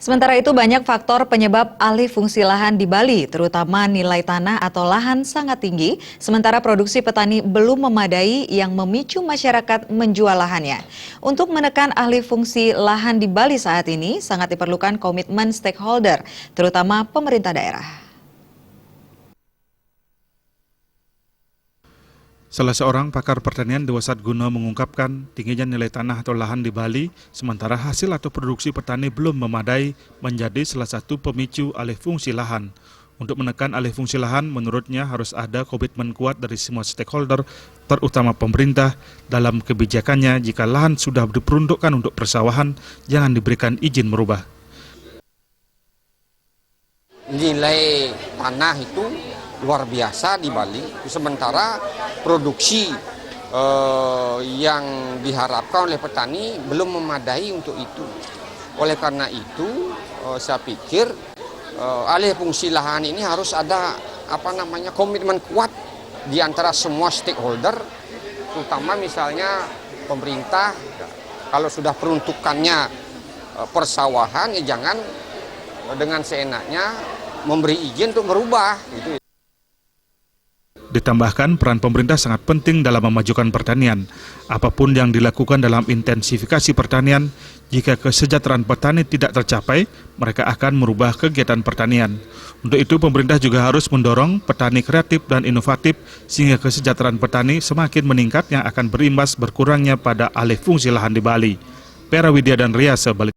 Sementara itu banyak faktor penyebab alih fungsi lahan di Bali, terutama nilai tanah atau lahan sangat tinggi, sementara produksi petani belum memadai yang memicu masyarakat menjual lahannya. Untuk menekan alih fungsi lahan di Bali saat ini, sangat diperlukan komitmen stakeholder, terutama pemerintah daerah. Salah seorang pakar pertanian di Wasatgono mengungkapkan tingginya nilai tanah atau lahan di Bali, sementara hasil atau produksi petani belum memadai menjadi salah satu pemicu alih fungsi lahan. Untuk menekan alih fungsi lahan, menurutnya harus ada komitmen kuat dari semua stakeholder, terutama pemerintah, dalam kebijakannya jika lahan sudah diperuntukkan untuk persawahan, jangan diberikan izin merubah. Nilai tanah itu luar biasa di Bali, sementara produksi yang diharapkan oleh petani belum memadai untuk itu. Oleh karena itu, saya pikir alih fungsi lahan ini harus ada komitmen kuat di antara semua stakeholder, terutama misalnya pemerintah. Kalau sudah peruntukannya persawahan, ya jangan dengan seenaknya memberi izin untuk merubah. Gitu. Ditambahkan, peran pemerintah sangat penting dalam memajukan pertanian. Apapun yang dilakukan dalam intensifikasi pertanian, jika kesejahteraan petani tidak tercapai, mereka akan merubah kegiatan pertanian. Untuk itu, pemerintah juga harus mendorong petani kreatif dan inovatif, sehingga kesejahteraan petani semakin meningkat yang akan berimbas berkurangnya pada alih fungsi lahan di Bali. Pera Widya dan Riasa, Bali.